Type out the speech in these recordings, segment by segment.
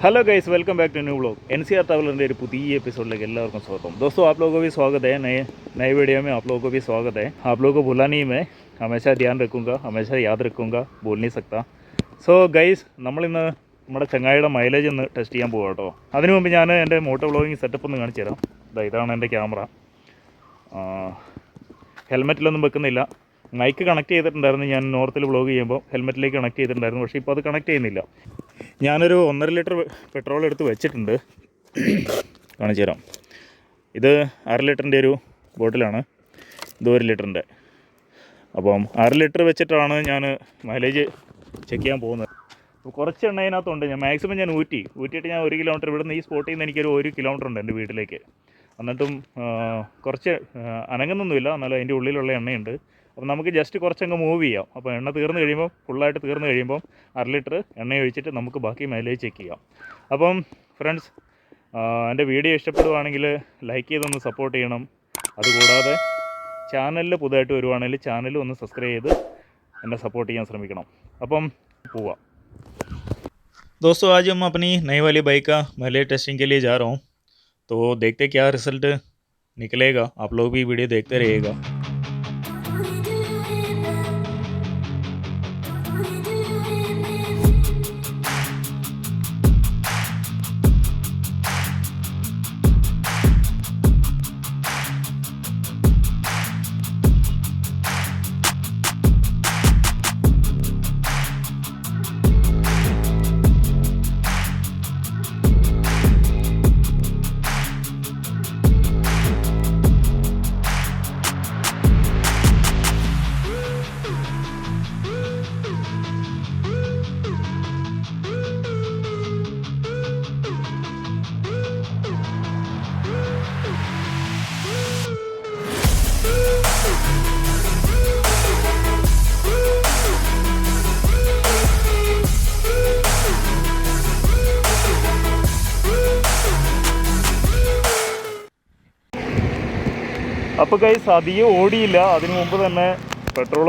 Hello guys, welcome back to new blog. NCR traveller एक पुതിയ episode എല്ലാവർക്കും സ്വാഗതം। दोस्तों, आप लोगों को भी स्वागत है नए वीडियो में। आप लोगों को भी स्वागत है। आप लोगों को भूला नहीं, मैं हमेशा ध्यान रखूँगा, हमेशा याद रखूँगा, बोल नहीं सकता। സോ ഗൈസ്, നമ്മളിന്ന് നമ്മുടെ ചങ്ങായിയുടെ മൈലേജ് ഒന്ന് ടെസ്റ്റ് ചെയ്യാൻ പോകാം കേട്ടോ. അതിനു മുമ്പ് ഞാൻ എൻ്റെ മോട്ടോ വ്ളോഗിങ് സെറ്റപ്പ് ഒന്ന് കാണിച്ചു തരാം. ഇതാണ് എൻ്റെ ക്യാമറ. ഹെൽമെറ്റിലൊന്നും വെക്കുന്നില്ല. മൈക്ക് കണക്ട് ചെയ്തിട്ടുണ്ടായിരുന്നു. ഞാൻ നോർത്തിൽ വ്ളോഗ് ചെയ്യുമ്പോൾ ഹെൽമെറ്റിലേക്ക് കണക്ട് ചെയ്തിട്ടുണ്ടായിരുന്നു. പക്ഷേ ഇപ്പോൾ അത് കണക്ട് ചെയ്യുന്നില്ല. ഞാനൊരു 1.5 ലിറ്റർ പെട്രോൾ എടുത്ത് വെച്ചിട്ടുണ്ട്. കാണിച്ചു തരാം. ഇത് 1/2 ലിറ്ററിൻ്റെ ഒരു ബോട്ടിലാണ്. ഇത് 1 ലിറ്ററിൻ്റെ. അപ്പം 1/2 ലിറ്റർ വെച്ചിട്ടാണ് ഞാൻ മൈലേജ് ചെക്ക് ചെയ്യാൻ പോകുന്നത്. അപ്പോൾ കുറച്ച് എണ്ണ അതിനകത്തുണ്ട്. ഞാൻ മാക്സിമം ഊറ്റിയിട്ട് ഞാൻ 1 കിലോമീറ്റർ ഇവിടുന്ന് ഈ സ്പോട്ടിൽ നിന്ന് എനിക്കൊരു 1 കിലോമീറ്റർ ഉണ്ട് എൻ്റെ വീട്ടിലേക്ക്. എന്നിട്ടും കുറച്ച് അനങ്ങുന്നൊന്നുമില്ല, എന്നാലും അതിൻ്റെ ഉള്ളിലുള്ള എണ്ണയുണ്ട്. അപ്പോൾ നമുക്ക് ജസ്റ്റ് കുറച്ചങ്ങ് മൂവ് ചെയ്യാം. അപ്പോൾ എണ്ണ തീർന്നു കഴിയുമ്പോൾ, ഫുള്ളായിട്ട് തീർന്നു കഴിയുമ്പോൾ 1/2 ലിറ്റർ എണ്ണ ഒഴിച്ചിട്ട് നമുക്ക് ബാക്കി മൈലേജ് ചെക്ക് ചെയ്യാം. അപ്പം ഫ്രണ്ട്സ്, എൻ്റെ വീഡിയോ ഇഷ്ടപ്പെടുവാണെങ്കിൽ ലൈക്ക് ചെയ്തൊന്ന് സപ്പോർട്ട് ചെയ്യണം. അതുകൂടാതെ ചാനലിൽ പുതുതായിട്ട് വരുവാണെങ്കിൽ ചാനൽ ഒന്ന് സബ്സ്ക്രൈബ് ചെയ്ത് എന്നെ സപ്പോർട്ട് ചെയ്യാൻ ശ്രമിക്കണം. അപ്പം പോവാം. दोस्तों, आज हम अपनी नई वाली बाइक का माइलेज टेस्टिंग के लिए जा रहा हूँ. तो देखते क्या रिज़ल्ट निकलेगा. आप लोग भी वीडियो देखते रहिएगा. അപ്പോൾ ഗൈസ്, അധികം ഓടിയില്ല. അതിനു മുമ്പ് തന്നെ പെട്രോൾ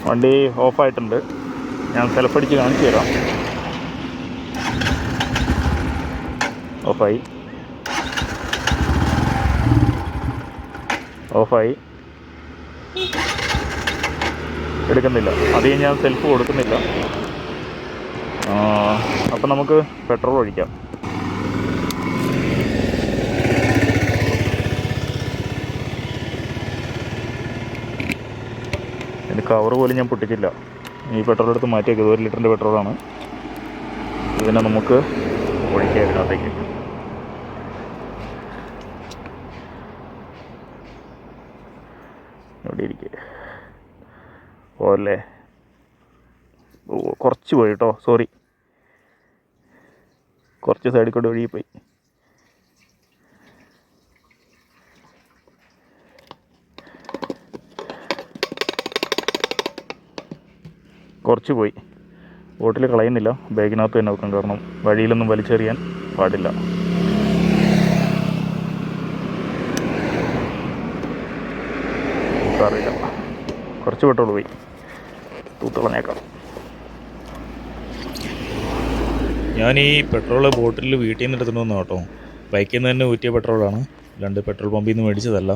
വണ്ടി ഓഫായിട്ടുണ്ട്. ഞാൻ സെൽഫടിച്ച് കാണിച്ചു തരാം. ഓഫായി എടുക്കുന്നില്ല. അധികം ഞാൻ സെൽഫ് കൊടുക്കുന്നില്ല. അപ്പോൾ നമുക്ക് പെട്രോൾ ഒഴിക്കാം. കവർ പോലും ഞാൻ പൊട്ടിച്ചില്ല. ഈ പെട്രോൾ എടുത്ത് മാറ്റിയേക്കത് 1 ലിറ്ററിൻ്റെ പെട്രോളാണ്. ഇതിനെ നമുക്ക് ഒഴിക്കാം ഇതിനകത്തേക്ക്. ഇവിടെ ഇരിക്കുക പോലെ കുറച്ച് പോയി കേട്ടോ, സോറി, കുറച്ച് സൈഡിൽ കൂടെ ഒഴുകിപ്പോയി. കുറച്ച് പോയി. ബോട്ടിൽ കളയുന്നില്ല, ബാഗിനകത്ത് തന്നെ വെക്കാം. കാരണം വഴിയിലൊന്നും വലിച്ചെറിയാൻ പാടില്ല. അറിയില്ല, കുറച്ച് പെട്രോൾ പോയി. തൂത്തുകളഞ്ഞേക്കാം. ഞാൻ ഈ പെട്രോൾ ബോട്ടിൽ വീട്ടിൽ നിന്ന് എടുത്തിട്ട് വന്നു കേട്ടോ. ബൈക്കിൽ നിന്ന് തന്നെ ഊറ്റിയ പെട്രോളാണ്. 2 പെട്രോൾ പമ്പിൽ നിന്ന് മേടിച്ചതല്ല.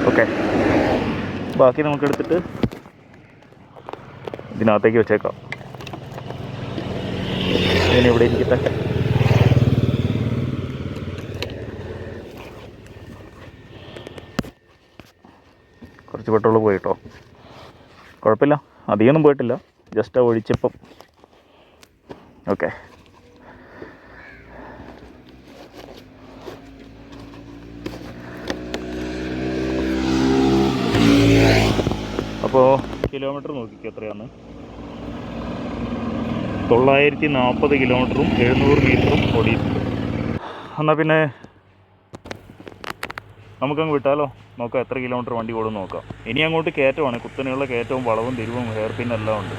ഓക്കെ, ബാക്കി നമുക്കെടുത്തിട്ട് ഇതിനകത്തേക്ക് വെച്ചേക്കാം. ഇവിടെ ഇരിക്കട്ടെ. കുറച്ച് പെട്രോൾ പോയിട്ടോ, കുഴപ്പമില്ല, അധികമൊന്നും പോയിട്ടില്ല. ജസ്റ്റ് ഒഴിച്ചപ്പം. ഓക്കെ, അപ്പോൾ കിലോമീറ്റർ നോക്കിക്കോ എത്രയാണ്. 940 കിലോമീറ്ററും 700 മീറ്ററും ഓടിയിട്ടുണ്ട്. എന്നാൽ പിന്നെ നമുക്കങ്ങ് വിട്ടാലോ. നോക്കാം എത്ര കിലോമീറ്റർ വണ്ടി ഓടും നോക്കാം. ഇനി അങ്ങോട്ട് കയറ്റമാണ്, കുത്തനെയുള്ള കയറ്റവും വളവും തിരിവും ഹെയർ പിൻ എല്ലാം ഉണ്ട്.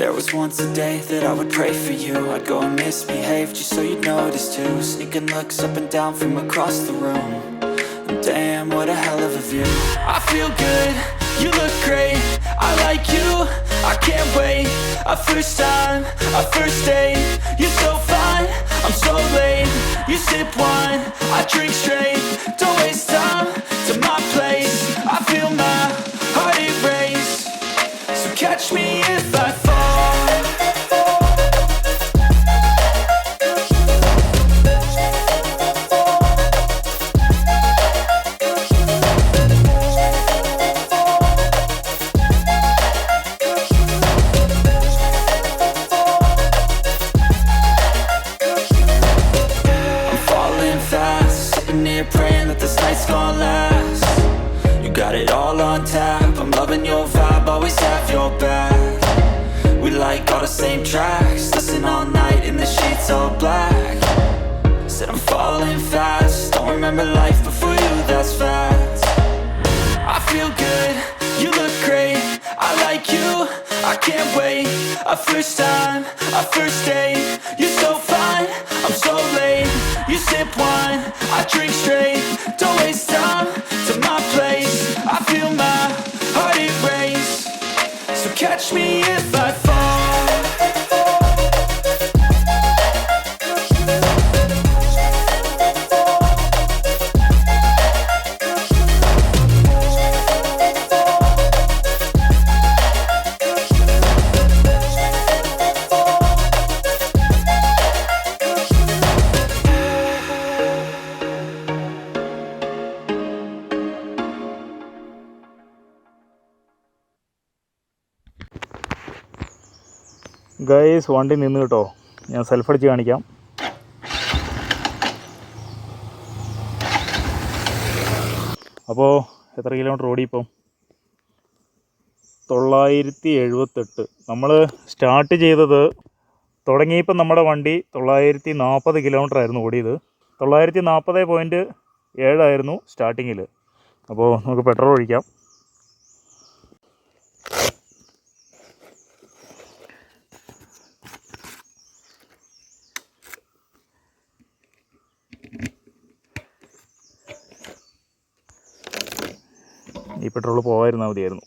There was once a day that I would pray for you. I'd go and misbehave just so you'd notice too. Sneaking looks up and down from across the room. And damn, what a hell of a view. I feel good, you look great, I like you, I can't wait. A first time, a first date, you're so fine, I'm so late. You sip wine, I drink straight, don't waste time to my place. I feel my heart erase, so catch me if I fall. Praying that this night's gonna last. You got it all on tap, I'm loving your vibe, always have your back. We like all the same tracks, listen all night in the sheets all black. Said I'm falling fast, don't remember life before you, that's facts. I feel good, you look great, I like you, I can't wait. A first time, a first date, you're so fine, I'm so late. You sip wine, I drink straight, don't waste time to my place. I feel my heart erase, so catch me if I fall. Guys, വണ്ടി നിന്ന് കേട്ടോ. ഞാൻ self അടിച്ച് കാണിക്കാം. അപ്പോൾ എത്ര kilometre ഓടി ഇപ്പം? 978. നമ്മൾ സ്റ്റാർട്ട് ചെയ്തത് തുടങ്ങിയപ്പം നമ്മുടെ വണ്ടി 940 കിലോമീറ്റർ ആയിരുന്നു ഓടിയത്. 940.7 ആയിരുന്നു സ്റ്റാർട്ടിങ്ങിൽ. അപ്പോൾ നമുക്ക് പെട്രോൾ ഒഴിക്കാം. ഈ പെട്രോൾ പോകാതിരുന്നാൽ മതിയായിരുന്നു.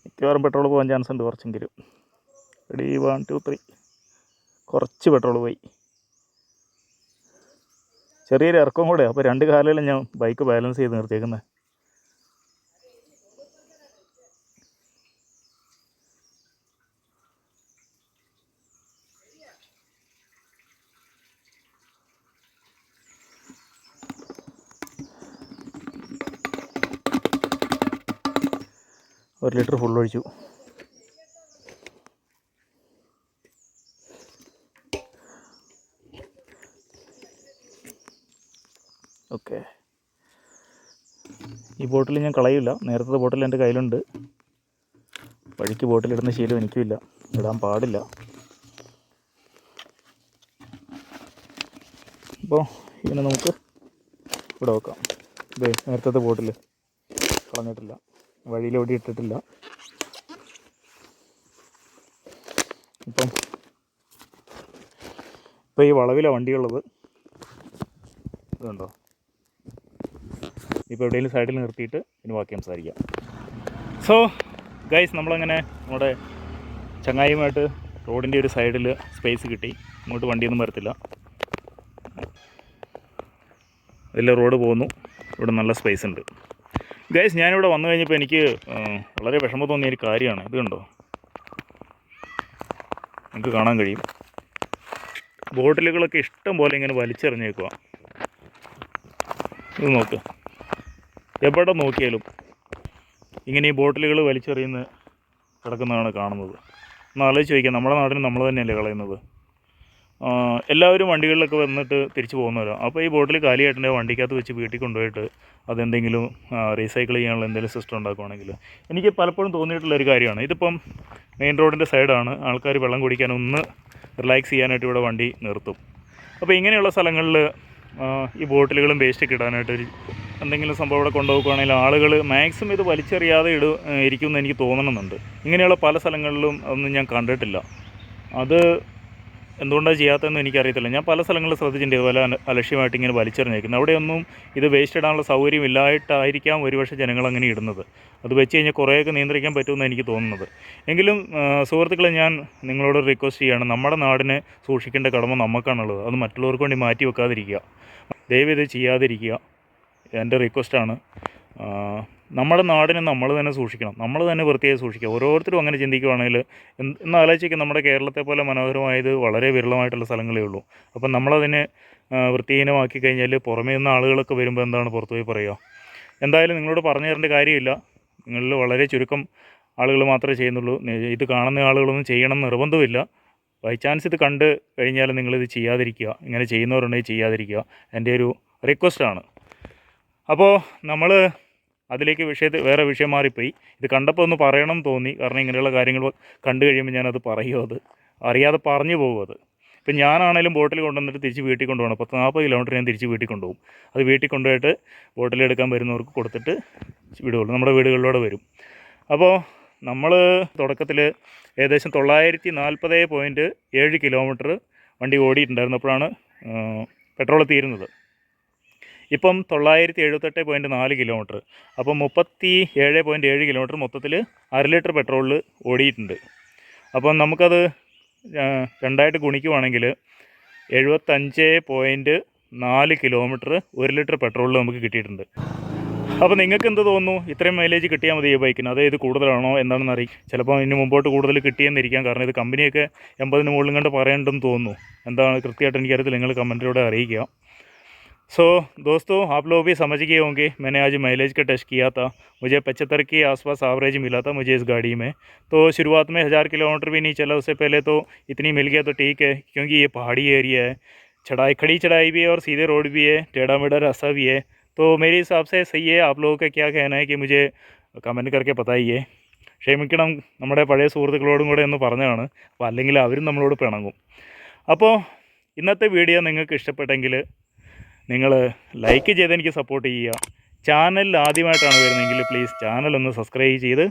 മിക്കവാറും പെട്രോൾ പോകാൻ ചാൻസ് ഉണ്ട് കുറച്ചെങ്കിലും. റെഡി, 1 2 3. കുറച്ച് പെട്രോൾ പോയി. ചെറിയൊരു ഇറക്കം കൂടെ, അപ്പോൾ 2 കാലിലും ഞാൻ ബൈക്ക് ബാലൻസ് ചെയ്ത് നിർത്തിയേക്കുന്നത്. ഒരു ലിറ്റർ ഫുൾ ഒഴിച്ചു. ഓക്കെ, ഈ ബോട്ടിൽ ഞാൻ കളയില്ല. നേരത്തെ ബോട്ടിൽ എൻ്റെ കയ്യിലുണ്ട്. വഴിക്ക് ബോട്ടിലിടുന്ന ശീലം എനിക്കുമില്ല, ഇടാൻ പാടില്ല. അപ്പോൾ ഇതിനെ നമുക്ക് ഇവിടെ വെക്കാം. ഇതേ നേരത്തെ ബോട്ടിൽ കളഞ്ഞിട്ടില്ല, വഴിയിലോടി ഇട്ടിട്ടില്ല. ഇപ്പം ഈ വളവിലാണ് വണ്ടിയുള്ളത്. ഇതുണ്ടോ? ഇപ്പോൾ എവിടെയെങ്കിലും സൈഡിൽ നിർത്തിയിട്ട് ഇനി ബാക്കി സംസാരിക്കാം. സോ ഗൈസ്, നമ്മളങ്ങനെ നമ്മുടെ ചങ്ങായിയുമായിട്ട് റോഡിൻ്റെ ഒരു സൈഡിൽ സ്പേസ് കിട്ടി. ഇങ്ങോട്ട് വണ്ടിയൊന്നും വരത്തില്ല. അതിൽ റോഡ് പോകുന്നു. ഇവിടെ നല്ല സ്പേസ് ഉണ്ട്. ഗൈസ്, ഞാനിവിടെ വന്നു കഴിഞ്ഞപ്പോൾ എനിക്ക് വളരെ വിഷമം തോന്നിയ ഒരു കാര്യമാണ്. ഇത് കണ്ടോ? നിങ്ങൾക്ക് കാണാൻ കഴിയും. ബോട്ടിലുകളൊക്കെ ഇഷ്ടം പോലെ ഇങ്ങനെ വലിച്ചെറിഞ്ഞേക്കുക. ഇത് നോക്ക്, എവിടെ നോക്കിയാലും ഇങ്ങനെ ഈ ബോട്ടിലുകൾ വലിച്ചെറിയുന്ന കിടക്കുന്നതാണ് കാണുന്നത്. ഒന്ന് ആലോചിച്ച് ചോദിക്കാം, നമ്മുടെ നാട്ടിൽ നമ്മൾ തന്നെയല്ലേ കളയുന്നത്? എല്ലാവരും വണ്ടികളിലൊക്കെ വന്നിട്ട് തിരിച്ചു പോകുന്നവരാണ്. അപ്പോൾ ഈ ബോട്ടിൽ കാലിയായിട്ടുണ്ടെങ്കിൽ വണ്ടിക്കകത്ത് വെച്ച് വീട്ടിൽ കൊണ്ടുപോയിട്ട് അതെന്തെങ്കിലും റീസൈക്കിൾ ചെയ്യാനുള്ള എന്തെങ്കിലും സിസ്റ്റം ഉണ്ടാക്കുകയാണെങ്കിൽ, എനിക്ക് പലപ്പോഴും തോന്നിയിട്ടുള്ളൊരു കാര്യമാണ്. ഇതിപ്പം മെയിൻ റോഡിൻ്റെ സൈഡാണ്. ആൾക്കാർ വെള്ളം കുടിക്കാൻ ഒന്ന് റിലാക്സ് ചെയ്യാനായിട്ട് ഇവിടെ വണ്ടി നിർത്തും. അപ്പോൾ ഇങ്ങനെയുള്ള സ്ഥലങ്ങളിൽ ഈ ബോട്ടിലുകളും വേസ്റ്റൊക്കെ ഇടാനായിട്ടൊരു എന്തെങ്കിലും സംഭവം ഇവിടെ കൊണ്ടുപോകുകയാണെങ്കിൽ ആളുകൾ മാക്സിമം ഇത് വലിച്ചെറിയാതെ ഇരിക്കുമെന്ന് എനിക്ക് തോന്നണമെന്നുണ്ട്. ഇങ്ങനെയുള്ള പല സ്ഥലങ്ങളിലും അതൊന്നും ഞാൻ കണ്ടിട്ടില്ല. അത് എന്തുകൊണ്ടാണ് ചെയ്യാത്തതെന്ന് എനിക്കറിയത്തില്ല. ഞാൻ പല സ്ഥലങ്ങളിൽ ശ്രദ്ധിച്ചിട്ടുണ്ട് ഇതുപോലെ അലക്ഷ്യമായിട്ട് ഇങ്ങനെ വലിച്ചെറിഞ്ഞേക്കുന്നത്. അവിടെയൊന്നും ഇത് വേസ്റ്റ് ഇടാനുള്ള സൗകര്യം ഇല്ലായിട്ടായിരിക്കാം ഒരുപക്ഷെ ജനങ്ങളങ്ങനെ ഇടുന്നത്. അത് വെച്ച് കഴിഞ്ഞാൽ കുറേയൊക്കെ നിയന്ത്രിക്കാൻ പറ്റുമെന്ന് എനിക്ക് തോന്നുന്നത്. എങ്കിലും സുഹൃത്തുക്കളെ, ഞാൻ നിങ്ങളോട് റിക്വസ്റ്റ് ചെയ്യുകയാണ്, നമ്മുടെ നാടിനെ സൂക്ഷിക്കേണ്ട കടമ നമുക്കാണുള്ളത്. അത് മറ്റുള്ളവർക്ക് വേണ്ടി മാറ്റി വെക്കാതിരിക്കുക. ദയവ് ഇത് ചെയ്യാതിരിക്കുക, എൻ്റെ റിക്വസ്റ്റാണ്. നമ്മുടെ നാടിനെ നമ്മൾ തന്നെ സൂക്ഷിക്കണം, നമ്മൾ തന്നെ വൃത്തിയായി സൂക്ഷിക്കുക. ഓരോരുത്തരും അങ്ങനെ ചിന്തിക്കുകയാണെങ്കിൽ എന്ന് ആലോചിക്കുക, നമ്മുടെ കേരളത്തെ പോലെ മനോഹരമായത് വളരെ വിരളമായിട്ടുള്ള സ്ഥലങ്ങളേ ഉള്ളൂ. അപ്പം നമ്മളതിനെ വൃത്തിഹീനമാക്കി കഴിഞ്ഞാൽ പുറമേ നിന്ന് ആളുകളൊക്കെ വരുമ്പോൾ എന്താണ് പുറത്തുപോയി പറയുക? എന്തായാലും നിങ്ങളോട് പറഞ്ഞു തരേണ്ട കാര്യമില്ല. നിങ്ങളിൽ വളരെ ചുരുക്കം ആളുകൾ മാത്രമേ ചെയ്യുന്നുള്ളൂ. ഇത് കാണുന്ന ആളുകളൊന്നും ചെയ്യണം നിർബന്ധമില്ല. ബൈ ചാൻസ് ഇത് കണ്ട് കഴിഞ്ഞാൽ നിങ്ങളിത് ചെയ്യാതിരിക്കുക. ഇങ്ങനെ ചെയ്യുന്നവരുണ്ടെങ്കിൽ ചെയ്യാതിരിക്കുക, എൻ്റെ ഒരു റിക്വസ്റ്റാണ്. അപ്പോൾ നമ്മൾ അതിലേക്ക് വേറെ വിഷയം മാറിപ്പോയി. ഇത് കണ്ടപ്പോൾ ഒന്ന് പറയണം തോന്നി. കാരണം ഇങ്ങനെയുള്ള കാര്യങ്ങൾ കണ്ടു കഴിയുമ്പോൾ ഞാനത് പറയുമോ, അത് അറിയാതെ പറഞ്ഞു പോകും. അത് ഇപ്പം ഞാനാണേലും ബോട്ടിൽ കൊണ്ടുവന്നിട്ട് തിരിച്ച് വീട്ടിൽ കൊണ്ടുപോകണം. 40 കിലോമീറ്റർ ഞാൻ തിരിച്ച് വീട്ടിൽ കൊണ്ടുപോകും. അത് വീട്ടിൽ കൊണ്ടുപോയിട്ട് ബോട്ടിലെടുക്കാൻ വരുന്നവർക്ക് കൊടുത്തിട്ട് വിടുകയുള്ളൂ. നമ്മുടെ വീടുകളിലൂടെ വരും. അപ്പോൾ നമ്മൾ തുടക്കത്തിൽ ഏകദേശം 940.7 കിലോമീറ്റർ വണ്ടി ഓടിയിട്ടുണ്ടായിരുന്നപ്പോഴാണ് പെട്രോൾ തീരുന്നത്. ഇപ്പം 978.4 കിലോമീറ്റർ. അപ്പം 37.7 കിലോമീറ്റർ മൊത്തത്തിൽ 1/2 ലിറ്റർ പെട്രോളിൽ ഓടിയിട്ടുണ്ട്. അപ്പം നമുക്കത് രണ്ടായിട്ട് ഗുണിക്കുവാണെങ്കിൽ 75.4 കിലോമീറ്റർ 1 ലിറ്റർ പെട്രോളിൽ നമുക്ക് കിട്ടിയിട്ടുണ്ട്. അപ്പോൾ നിങ്ങൾക്ക് എന്ത് തോന്നുന്നു? ഇത്രയും മൈലേജ് കിട്ടിയാൽ മതി ഈ ബൈക്കിന്? അതേ ഇത് കൂടുതലാണോ എന്താണെന്ന് അറിയിക്കും. ചിലപ്പോൾ ഇതിന് മുമ്പോട്ട് കൂടുതൽ കിട്ടിയെന്നിരിക്കാം. കാരണം ഇത് കമ്പനിയൊക്കെ 80-ന് മുകളിലും കണ്ട് പറയേണ്ടെന്ന് തോന്നുന്നു. എന്താണ് കൃത്യമായിട്ട് എനിക്കറിയത്തില്ല, നിങ്ങൾ കമൻറ്റിലൂടെ അറിയിക്കുക. सो दोस्तों, आप लोग भी समझ गए होंगे, मैंने आज माइलेज का टेस्ट किया था. मुझे 75 के आसपास एवरेज मिला था मुझे इस गाड़ी में. तो शुरुआत में 1000 किलोमीटर भी नहीं चला, उससे पहले तो इतनी मिल गया तो ठीक है, क्योंकि ये पहाड़ी एरिया है, खड़ी चढ़ाई भी है और सीधे रोड भी है, टेढ़ा मेढ़ा रास्ता भी है. तो मेरे हिसाब से सही है. आप लोगों का क्या कहना है कि मुझे കമൻറ്റ് करके बताइए. ക്ഷമിക്കണം, നമ്മുടെ പഴയ സുഹൃത്തുക്കളോടും കൂടെ ഒന്ന് പറഞ്ഞതാണ്. അപ്പോൾ അല്ലെങ്കിൽ അവരും നമ്മളോട് പിണങ്ങും. അപ്പോൾ ഇന്നത്തെ വീഡിയോ നിങ്ങൾക്ക് ഇഷ്ടപ്പെട്ടെങ്കിൽ നിങ്ങൾ ലൈക്ക് ചെയ്ത് എനിക്ക് സപ്പോർട്ട് ചെയ്യുക. ചാനലിൽ ആദ്യമായിട്ടാണ് വരുന്നതെങ്കിൽ പ്ലീസ് ചാനലൊന്ന് സബ്സ്ക്രൈബ് ചെയ്ത്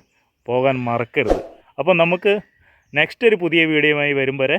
പോകാൻ മറക്കരുത്. അപ്പോൾ നമുക്ക് നെക്സ്റ്റ് ഒരു പുതിയ വീഡിയോയുമായി വരും വരെ